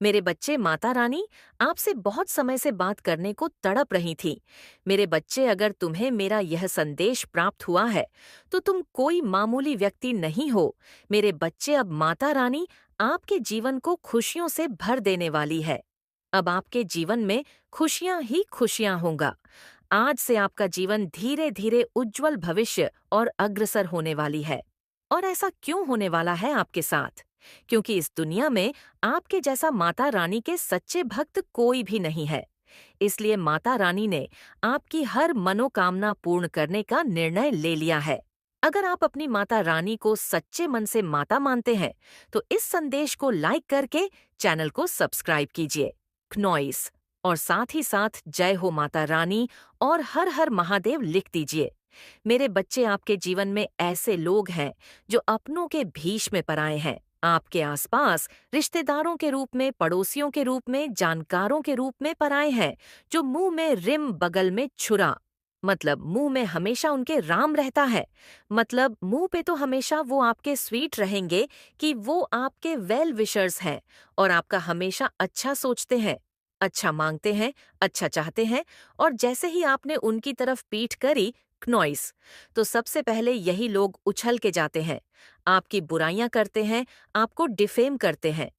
मेरे बच्चे, माता रानी आपसे बहुत समय से बात करने को तड़प रही थी। मेरे बच्चे, अगर तुम्हें मेरा यह संदेश प्राप्त हुआ है तो तुम कोई मामूली व्यक्ति नहीं हो। मेरे बच्चे, अब माता रानी आपके जीवन को खुशियों से भर देने वाली है। अब आपके जीवन में खुशियां ही खुशियां होंगा। आज से आपका जीवन धीरे धीरे उज्जवल भविष्य और अग्रसर होने वाली है। और ऐसा क्यों होने वाला है आपके साथ? क्योंकि इस दुनिया में आपके जैसा माता रानी के सच्चे भक्त कोई भी नहीं है। इसलिए माता रानी ने आपकी हर मनोकामना पूर्ण करने का निर्णय ले लिया है। अगर आप अपनी माता रानी को सच्चे मन से माता मानते हैं तो इस संदेश को लाइक करके चैनल को सब्सक्राइब कीजिए। क्नॉइस और साथ ही साथ जय हो माता रानी और हर हर महादेव लिख दीजिए। मेरे बच्चे, आपके जीवन में ऐसे लोग हैं जो अपनों के भीष में पराए हैं। आपके आसपास रिश्तेदारों के रूप में, पड़ोसियों के रूप में, जानकारों के रूप में पराए हैं, जो मुंह में रिम बगल में छुरा, मतलब मुंह में हमेशा उनके राम रहता है। मतलब मुंह पे तो हमेशा वो आपके स्वीट रहेंगे कि वो आपके वेल विशर्स हैं और आपका हमेशा अच्छा सोचते हैं, अच्छा मांगते हैं, अच्छा चाहते हैं। और जैसे ही आपने उनकी तरफ पीठ करी, क्नॉइस, तो सबसे पहले यही लोग उछल के जाते हैं, आपकी बुराइयां करते हैं, आपको डिफेम करते हैं।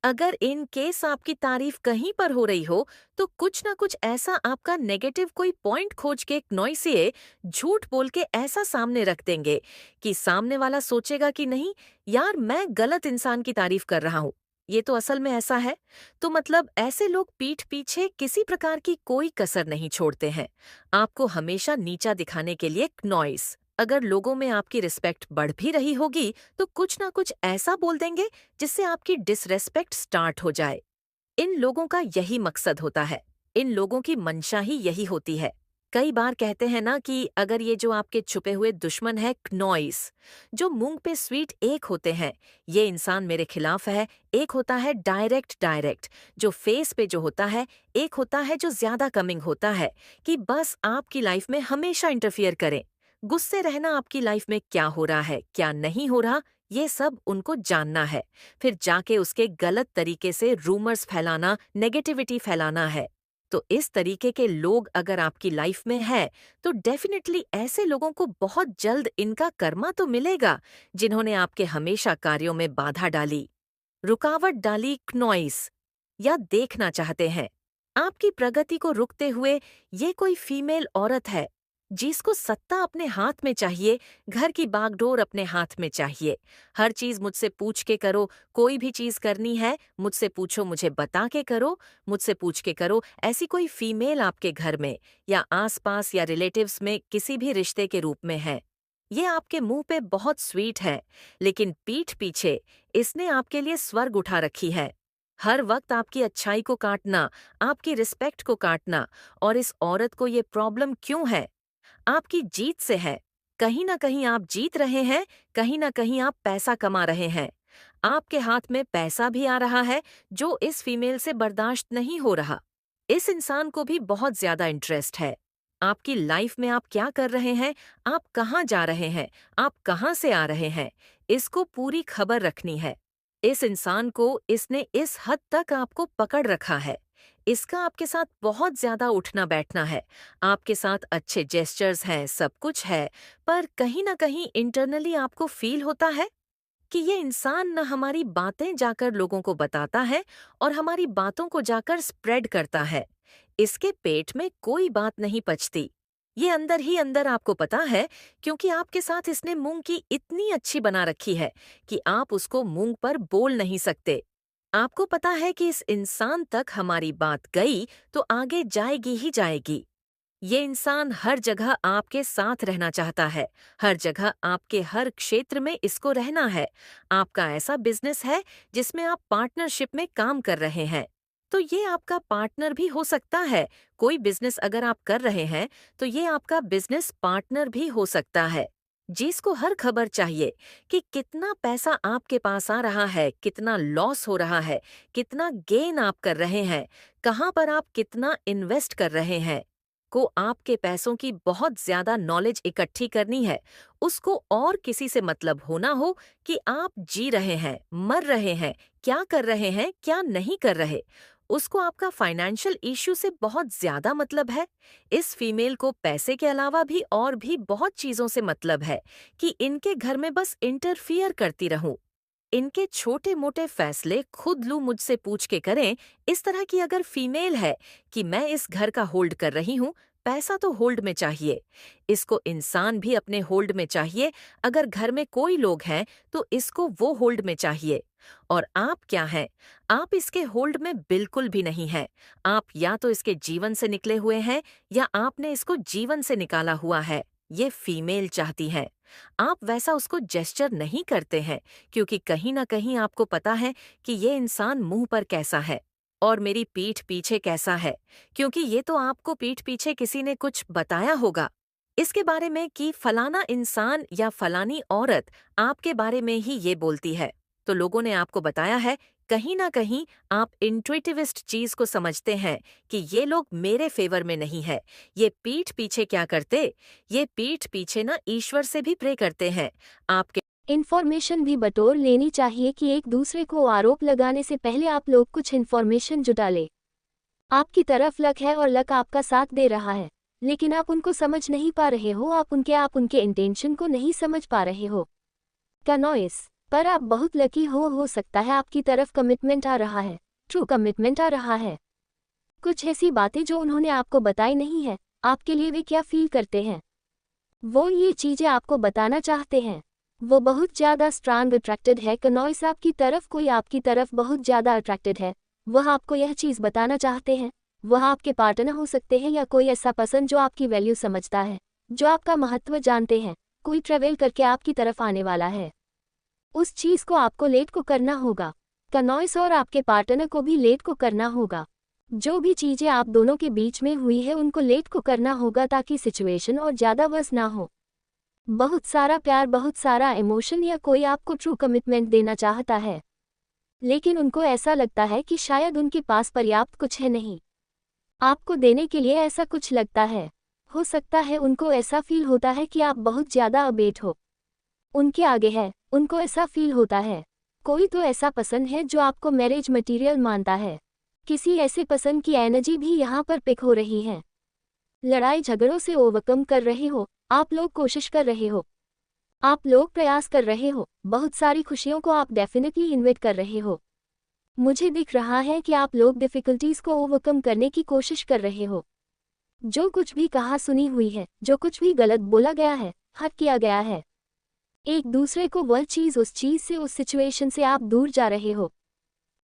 अगर इन केस आपकी तारीफ कहीं पर हो रही हो तो कुछ ना कुछ ऐसा आपका नेगेटिव कोई पॉइंट खोज के क्नॉइसिए झूठ बोल के ऐसा सामने रख देंगे कि सामने वाला सोचेगा कि नहीं यार, मैं गलत इंसान की तारीफ कर रहा हूँ, ये तो असल में ऐसा है। तो मतलब ऐसे लोग पीठ पीछे किसी प्रकार की कोई कसर नहीं छोड़ते हैं, आपको हमेशा नीचा दिखाने के लिए। क्नॉइस, अगर लोगों में आपकी रिस्पेक्ट बढ़ भी रही होगी तो कुछ ना कुछ ऐसा बोल देंगे जिससे आपकी डिसरेस्पेक्ट स्टार्ट हो जाए। इन लोगों का यही मकसद होता है, इन लोगों की मंशा ही यही होती है। कई बार कहते हैं ना कि अगर ये जो आपके छुपे हुए दुश्मन है क्नॉइस, जो मुंह पे स्वीट एक होते हैं, ये इंसान मेरे खिलाफ है। एक होता है डायरेक्ट डायरेक्ट, जो फेस पे जो होता है। एक होता है जो ज्यादा कमिंग होता है, कि बस आपकी लाइफ में हमेशा इंटरफियर करें। गुस्से रहना आपकी लाइफ में क्या हो रहा है, क्या नहीं हो रहा, ये सब उनको जानना है। फिर जाके उसके गलत तरीके से रूमर्स फैलाना, नेगेटिविटी फैलाना है। तो इस तरीके के लोग अगर आपकी लाइफ में है तो डेफिनेटली ऐसे लोगों को बहुत जल्द इनका कर्मा तो मिलेगा, जिन्होंने आपके हमेशा कार्यों में बाधा डाली, रुकावट डाली। क्नॉइस, या देखना चाहते हैं आपकी प्रगति को रुकते हुए। ये कोई फीमेल औरत है जिसको सत्ता अपने हाथ में चाहिए, घर की बागडोर अपने हाथ में चाहिए। हर चीज मुझसे पूछ के करो, कोई भी चीज करनी है मुझसे पूछो, मुझे बता के करो, मुझसे पूछ के करो। ऐसी कोई फीमेल आपके घर में या आसपास या रिलेटिव्स में किसी भी रिश्ते के रूप में है। ये आपके मुंह पे बहुत स्वीट है, लेकिन पीठ पीछे इसने आपके लिए स्वर्ग उठा रखी है। हर वक्त आपकी अच्छाई को काटना, आपकी रिस्पेक्ट को काटना। और इस औरत को ये प्रॉब्लम क्यों है? आपकी जीत से है। कहीं ना कहीं आप जीत रहे हैं, कहीं ना कहीं आप पैसा कमा रहे हैं। आपके हाथ में पैसा भी आ रहा है जो इस फीमेल से बर्दाश्त नहीं हो रहा। इस इंसान को भी बहुत ज्यादा इंटरेस्ट है आपकी लाइफ में। आप क्या कर रहे हैं, आप कहाँ जा रहे हैं, आप कहाँ से आ रहे हैं, इसको पूरी खबर रखनी है। इस इंसान को इसने इस हद तक आपको पकड़ रखा है। इसका आपके साथ बहुत ज्यादा उठना बैठना है, आपके साथ अच्छे जेस्चर्स हैं, सब कुछ है। पर कहीं ना कहीं इंटरनली आपको फील होता है कि ये इंसान न हमारी बातें जाकर लोगों को बताता है और हमारी बातों को जाकर स्प्रेड करता है। इसके पेट में कोई बात नहीं पचती। ये अंदर ही अंदर आपको पता है, क्योंकि आपके साथ इसने मूंग की इतनी अच्छी बना रखी है कि आप उसको मूंग पर बोल नहीं सकते। आपको पता है कि इस इंसान तक हमारी बात गई तो आगे जाएगी ही जाएगी। ये इंसान हर जगह आपके साथ रहना चाहता है, हर जगह आपके हर क्षेत्र में इसको रहना है। आपका ऐसा बिजनेस है जिसमें आप पार्टनरशिप में काम कर रहे हैं, तो ये आपका पार्टनर भी हो सकता है। कोई बिजनेस अगर आप कर रहे हैं तो ये आपका बिजनेस पार्टनर भी हो सकता है, जिसको हर खबर चाहिए कि कितना पैसा आपके पास आ रहा है, कितना लॉस हो रहा है, कितना गेन आप कर रहे हैं, कहाँ पर आप कितना इन्वेस्ट कर रहे हैं। आपको आपके पैसों की बहुत ज्यादा नॉलेज इकट्ठी करनी है। उसको और किसी से मतलब होना हो कि आप जी रहे हैं, मर रहे हैं, क्या कर रहे हैं, क्या नहीं कर रहे। उसको आपका फाइनेंशियल इश्यू से बहुत ज्यादा मतलब है। इस फीमेल को पैसे के अलावा भी और भी बहुत चीजों से मतलब है कि इनके घर में बस इंटरफियर करती रहूं। इनके छोटे मोटे फैसले खुद लूं मुझसे पूछ के करें। इस तरह की अगर फीमेल है कि मैं इस घर का होल्ड कर रही हूं, पैसा तो होल्ड में चाहिए। इसको इंसान भी अपने होल्ड में चाहिए। अगर घर में कोई लोग हैं तो इसको वो होल्ड में चाहिए। और आप क्या हैं? आप इसके होल्ड में बिल्कुल भी नहीं हैं। आप या तो इसके जीवन से निकले हुए हैं या आपने इसको जीवन से निकाला हुआ है। ये फीमेल चाहती है। आप वैसा उसको जेस्चर नहीं करते हैं क्योंकि कहीं ना कहीं आपको पता है कि ये इंसान मुंह पर कैसा है और मेरी पीठ पीछे कैसा है, क्योंकि ये तो आपको पीठ पीछे किसी ने कुछ बताया होगा इसके बारे में कि फलाना इंसान या फलानी औरत आपके बारे में ही ये बोलती है। तो लोगों ने आपको बताया है। कहीं ना कहीं आप इंट्यूटिविस्ट चीज को समझते हैं कि ये लोग मेरे फेवर में नहीं है। ये पीठ पीछे क्या करते? ये पीठ पीछे ना ईश्वर से भी प्रे करते हैं आपके। इन्फॉर्मेशन भी बटोर लेनी चाहिए कि एक दूसरे को आरोप लगाने से पहले आप लोग कुछ इन्फॉर्मेशन जुटा ले। आपकी तरफ लक है और लक आपका साथ दे रहा है, लेकिन आप उनको समझ नहीं पा रहे हो। आप उनके इंटेंशन को नहीं समझ पा रहे हो। कनॉइस, पर आप बहुत लकी हो सकता है आपकी तरफ कमिटमेंट आ रहा है, ट्रू कमिटमेंट आ रहा है। कुछ ऐसी बातें जो उन्होंने आपको बताई नहीं है, आपके लिए वे क्या फील करते हैं, वो ये चीजें आपको बताना चाहते हैं। वो बहुत ज़्यादा स्ट्रांग अट्रैक्टेड है कनॉइस आपकी तरफ। कोई आपकी तरफ बहुत ज़्यादा अट्रैक्टेड है। वह आपको यह चीज़ बताना चाहते हैं। वह आपके पार्टनर हो सकते हैं या कोई ऐसा पर्सन जो आपकी वैल्यू समझता है, जो आपका महत्व जानते हैं। कोई ट्रेवल करके आपकी तरफ आने वाला है। उस चीज़ को आपको लेट को करना होगा कनॉइस, और आपके पार्टनर को भी लेट को करना होगा। जो भी चीज़ें आप दोनों के बीच में हुई है उनको लेट को करना होगा ताकि सिचुएशन और ज़्यादा वर्स ना हो। बहुत सारा प्यार, बहुत सारा इमोशन, या कोई आपको ट्रू कमिटमेंट देना चाहता है, लेकिन उनको ऐसा लगता है कि शायद उनके पास पर्याप्त कुछ है नहीं आपको देने के लिए। ऐसा कुछ लगता है। हो सकता है उनको ऐसा फील होता है कि आप बहुत ज़्यादा अबेट हो, उनके आगे है। उनको ऐसा फील होता है कोई तो ऐसा पसंद है जो आपको मैरिज मटेरियल मानता है। किसी ऐसे पसंद की एनर्जी भी यहाँ पर पिक हो रही है। लड़ाई झगड़ों से ओवरकम कर रहे हो, आप लोग कोशिश कर रहे हो, आप लोग प्रयास कर रहे हो। बहुत सारी खुशियों को आप डेफिनेटली इन्वाइट कर रहे हो। मुझे दिख रहा है कि आप लोग डिफ़िकल्टीज़ को ओवरकम करने की कोशिश कर रहे हो। जो कुछ भी कहा सुनी हुई है, जो कुछ भी गलत बोला गया है, हर्ट किया गया है, एक दूसरे को वह चीज़, उस चीज़ से, उस सिचुएशन से आप दूर जा रहे हो।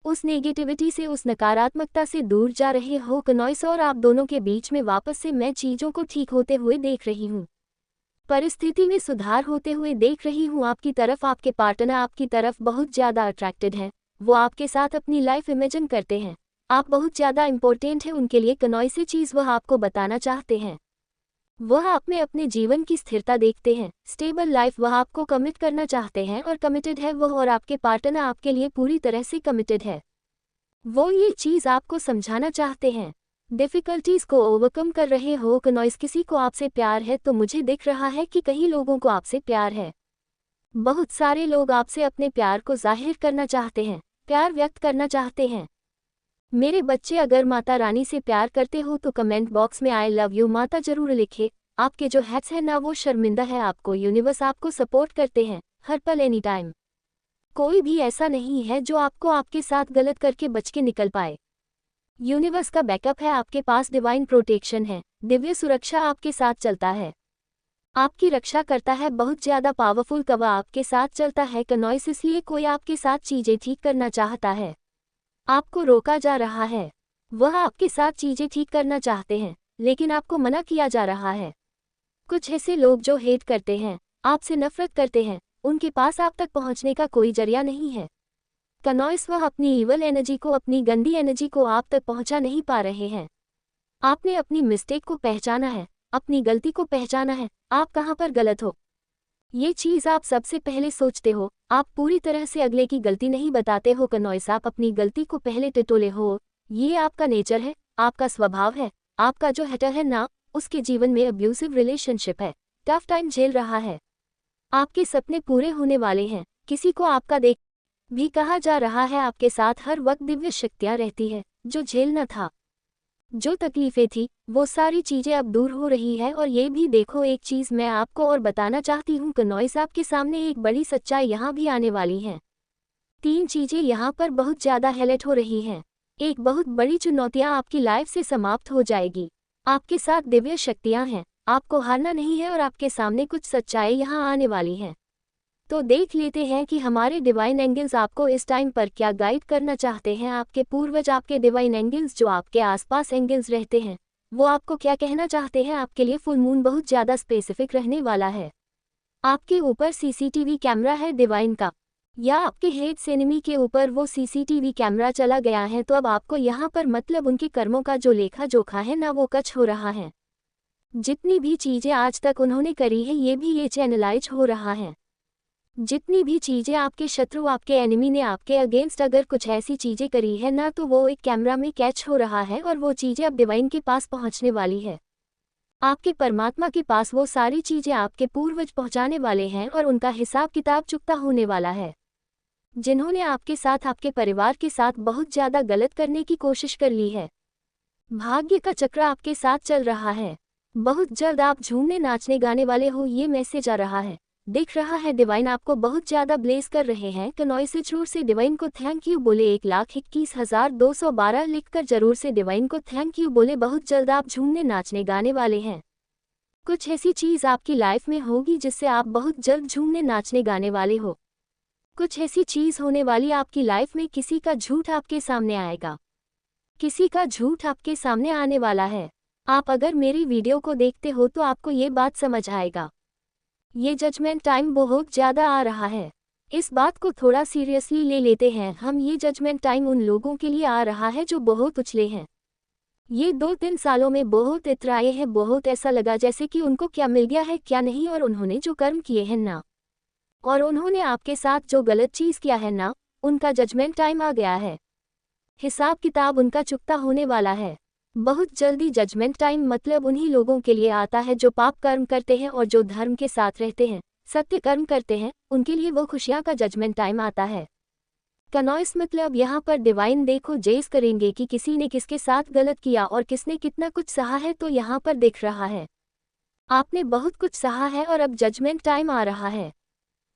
उस नेगेटिविटी से, उस नकारात्मकता से दूर जा रहे हो कनॉइस, और आप दोनों के बीच में वापस से मैं चीज़ों को ठीक होते हुए देख रही हूँ। परिस्थिति में सुधार होते हुए देख रही हूँ आपकी तरफ। आपके पार्टनर आपकी तरफ बहुत ज़्यादा अट्रैक्टेड हैं। वो आपके साथ अपनी लाइफ इमेजिन करते हैं। आप बहुत ज़्यादा इंपॉर्टेंट है उनके लिए कनॉइस। ये चीज़ वह आपको बताना चाहते हैं। वह आप में अपने जीवन की स्थिरता देखते हैं, स्टेबल लाइफ वह आपको कमिट करना चाहते हैं, और कमिटेड है वह, और आपके पार्टनर आपके लिए पूरी तरह से कमिटेड है। वो ये चीज़ आपको समझाना चाहते हैं। डिफ़िकल्टीज़ को ओवरकम कर रहे हो कनॉइस। किसी को आपसे प्यार है तो मुझे दिख रहा है कि कई लोगों को आपसे प्यार है। बहुत सारे लोग आपसे अपने प्यार को जाहिर करना चाहते हैं, प्यार व्यक्त करना चाहते हैं। मेरे बच्चे, अगर माता रानी से प्यार करते हो तो कमेंट बॉक्स में आई लव यू माता जरूर लिखे। आपके जो हैट्स है ना वो शर्मिंदा है आपको। यूनिवर्स आपको सपोर्ट करते हैं हर पल, एनी टाइम। कोई भी ऐसा नहीं है जो आपको आपके साथ गलत करके बच के निकल पाए। यूनिवर्स का बैकअप है आपके पास, डिवाइन प्रोटेक्शन है, दिव्य सुरक्षा आपके साथ चलता है, आपकी रक्षा करता है। बहुत ज़्यादा पावरफुल कवा आपके साथ चलता है कनॉइस। इसलिए कोई आपके साथ चीज़ें ठीक करना चाहता है, आपको रोका जा रहा है। वह आपके साथ चीज़ें ठीक करना चाहते हैं, लेकिन आपको मना किया जा रहा है। कुछ ऐसे लोग जो हेट करते हैं, आपसे नफरत करते हैं, उनके पास आप तक पहुंचने का कोई जरिया नहीं है कनॉइस। वह अपनी ईवल एनर्जी को, अपनी गंदी एनर्जी को आप तक पहुंचा नहीं पा रहे हैं। आपने अपनी मिस्टेक को पहचाना है, अपनी गलती को पहचाना है, आप कहाँ पर गलत हो। ये चीज़ आप सबसे पहले सोचते हो। आप पूरी तरह से अगले की गलती नहीं बताते हो कनॉइस। आप अपनी गलती को पहले टिटोले हो। ये आपका नेचर है, आपका स्वभाव है। आपका जो हेटर है ना, उसके जीवन में अब्यूसिव रिलेशनशिप है, टफ टाइम झेल रहा है। आपके सपने पूरे होने वाले हैं। किसी को आपका देख भी कहा जा रहा है। आपके साथ हर वक्त दिव्य शक्तियां रहती है। जो झेलना था, जो तकलीफें थी, वो सारी चीजें अब दूर हो रही है। और ये भी देखो, एक चीज मैं आपको और बताना चाहती हूँ, कनॉइस आपके सामने एक बड़ी सच्चाई यहाँ भी आने वाली है। 3 चीजें यहाँ पर बहुत ज्यादा हाईलाइट हो रही हैं। एक बहुत बड़ी चुनौतियाँ आपकी लाइफ से समाप्त हो जाएगी। आपके साथ दिव्य शक्तियाँ हैं, आपको हारना नहीं है और आपके सामने कुछ सच्चाई यहाँ आने वाली हैं। तो देख लेते हैं कि हमारे डिवाइन एंगल्स आपको इस टाइम पर क्या गाइड करना चाहते हैं। आपके पूर्वज, आपके डिवाइन एंगल्स जो आपके आसपास एंगल्स रहते हैं, वो आपको क्या कहना चाहते हैं। आपके लिए फुल मून बहुत ज़्यादा स्पेसिफिक रहने वाला है। आपके ऊपर सीसीटीवी कैमरा है डिवाइन का, या आपके हेड्स एनिमी के ऊपर वो सीसीटीवी कैमरा चला गया है। तो अब आपको यहाँ पर मतलब उनके कर्मों का जो लेखा जोखा है ना, वो कच हो रहा है। जितनी भी चीज़ें आज तक उन्होंने करी है, ये चैनलाइज हो रहा है। जितनी भी चीज़ें आपके शत्रु, आपके एनिमी ने आपके अगेंस्ट अगर कुछ ऐसी चीज़ें करी है ना, तो वो एक कैमरा में कैच हो रहा है और वो चीज़ें अब डिवाइन के पास पहुंचने वाली है। आपके परमात्मा के पास वो सारी चीज़ें आपके पूर्वज पहुंचाने वाले हैं और उनका हिसाब किताब चुकता होने वाला है। जिन्होंने आपके साथ, आपके परिवार के साथ बहुत ज़्यादा गलत करने की कोशिश कर ली है। भाग्य का चक्र आपके साथ चल रहा है। बहुत जल्द आप झूमने, नाचने, गाने वाले हो, ये मैसेज आ रहा है। दिख रहा है डिवाइन आपको बहुत ज़्यादा ब्लेस कर रहे हैं। कनॉइस जरूर से डिवाइन को थैंक यू बोले। 1,21,212 लिखकर जरूर से डिवाइन को थैंक यू बोले। बहुत जल्द आप झूमने, नाचने, गाने वाले हैं। कुछ ऐसी चीज़ आपकी लाइफ में होगी जिससे आप बहुत जल्द झूमने, नाचने, गाने वाले हो। कुछ ऐसी चीज़ होने वाली आपकी लाइफ में। किसी का झूठ आपके सामने आएगा, किसी का झूठ आपके सामने आने वाला है। आप अगर मेरी वीडियो को देखते हो तो आपको ये बात समझ आएगा। ये जजमेंट टाइम बहुत ज़्यादा आ रहा है। इस बात को थोड़ा सीरियसली ले लेते हैं हम। ये जजमेंट टाइम उन लोगों के लिए आ रहा है जो बहुत उछले हैं। ये 2-3 सालों में बहुत इतराए हैं। बहुत ऐसा लगा जैसे कि उनको क्या मिल गया है, क्या नहीं। और उन्होंने जो कर्म किए हैं ना, और उन्होंने आपके साथ जो गलत चीज़ किया है ना, उनका जजमेंट टाइम आ गया है। हिसाब किताब उनका चुकता होने वाला है। बहुत जल्दी जजमेंट टाइम मतलब उन्हीं लोगों के लिए आता है जो पाप कर्म करते हैं और जो धर्म के साथ रहते हैं, सत्य कर्म करते हैं, उनके लिए वो खुशियां का जजमेंट टाइम आता है। कनॉइस मतलब यहाँ पर डिवाइन देखो जेस करेंगे कि किसी ने किसके साथ गलत किया और किसने कितना कुछ सहा है। तो यहाँ पर दिख रहा है आपने बहुत कुछ सहा है और अब जजमेंट टाइम आ रहा है।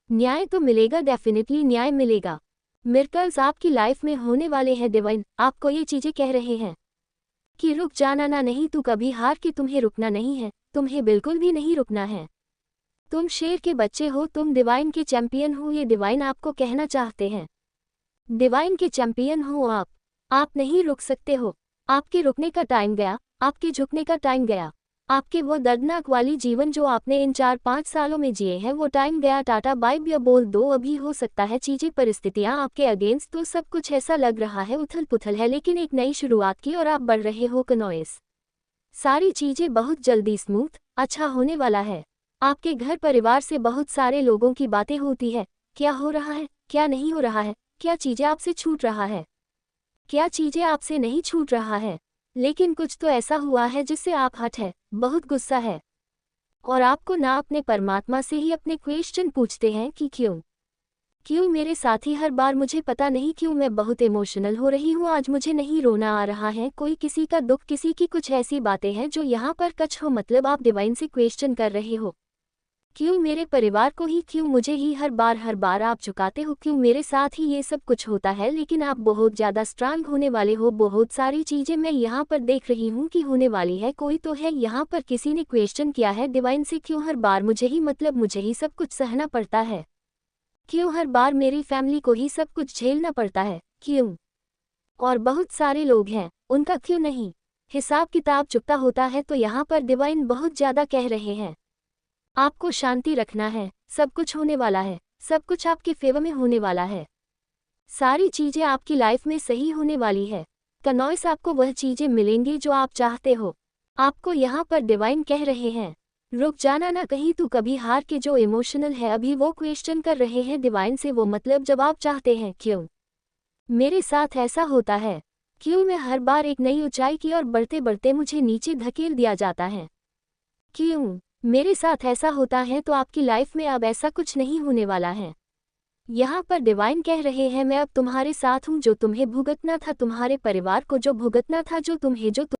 न्याय तो मिलेगा, डेफिनेटली न्याय मिलेगा। मिरेकल्स आपकी लाइफ में होने वाले हैं। डिवाइन आपको ये चीज़ें कह रहे हैं कि रुक जाना ना, नहीं तू कभी हार के तुम्हें रुकना नहीं है, तुम्हें बिल्कुल भी नहीं रुकना है। तुम शेर के बच्चे हो, तुम डिवाइन के चैंपियन हो। ये डिवाइन आपको कहना चाहते हैं। डिवाइन के चैंपियन हो आप नहीं रुक सकते हो। आपके रुकने का टाइम गया, आपके झुकने का टाइम गया। आपके वो दर्दनाक वाली जीवन जो आपने इन 4-5 सालों में जिए हैं, वो टाइम गया। टाटा बाय बाय बोल दो। अभी हो सकता है चीजें, परिस्थितियां आपके अगेंस्ट, तो सब कुछ ऐसा लग रहा है उथल पुथल है, लेकिन एक नई शुरुआत की और आप बढ़ रहे हो कनॉइस। सारी चीजें बहुत जल्दी स्मूथ अच्छा होने वाला है। आपके घर परिवार से बहुत सारे लोगों की बातें होती है। क्या हो रहा है, क्या नहीं हो रहा है, क्या चीजें आपसे छूट रहा है, क्या चीजें आपसे नहीं छूट रहा है। लेकिन कुछ तो ऐसा हुआ है जिससे आप हट है, बहुत गुस्सा है। और आपको ना अपने परमात्मा से ही अपने क्वेश्चन पूछते हैं कि क्यों मेरे साथी हर बार, मुझे पता नहीं क्यों मैं बहुत इमोशनल हो रही हूँ आज, मुझे नहीं रोना आ रहा है। कोई किसी का दुख, किसी की कुछ ऐसी बातें हैं जो यहाँ पर कच हो। मतलब आप डिवाइन से क्वेश्चन कर रहे हो, क्यों मेरे परिवार को ही, क्यों मुझे ही हर बार आप झुकाते हो, क्यों मेरे साथ ही ये सब कुछ होता है। लेकिन आप बहुत ज़्यादा स्ट्रांग होने वाले हो। बहुत सारी चीज़ें मैं यहाँ पर देख रही हूँ कि होने वाली है। कोई तो है यहाँ पर, किसी ने क्वेश्चन किया है डिवाइन से, क्यों हर बार मुझे ही, मतलब मुझे ही सब कुछ सहना पड़ता है, क्यों हर बार मेरी फैमिली को ही सब कुछ झेलना पड़ता है, क्यों। और बहुत सारे लोग हैं, उनका क्यों नहीं हिसाब किताब चुकता होता है। तो यहाँ पर डिवाइन बहुत ज़्यादा कह रहे हैं आपको शांति रखना है। सब कुछ होने वाला है, सब कुछ आपके फेवर में होने वाला है। सारी चीज़ें आपकी लाइफ में सही होने वाली है। कनॉइस आपको वह चीज़ें मिलेंगी जो आप चाहते हो। आपको यहाँ पर डिवाइन कह रहे हैं रुक जाना ना, कहीं तू कभी हार के जो इमोशनल है अभी वो क्वेश्चन कर रहे हैं डिवाइन से। वो मतलब जवाब चाहते हैं, क्यों मेरे साथ ऐसा होता है, क्यों मैं हर बार एक नई ऊंचाई की और बढ़ते बढ़ते मुझे नीचे धकेल दिया जाता है। क्यों मेरे साथ ऐसा होता है तो आपकी लाइफ में अब ऐसा कुछ नहीं होने वाला है। यहाँ पर डिवाइन कह रहे हैं मैं अब तुम्हारे साथ हूँ, जो तुम्हें भुगतना था, तुम्हारे परिवार को जो भुगतना था, जो तुम्हें जो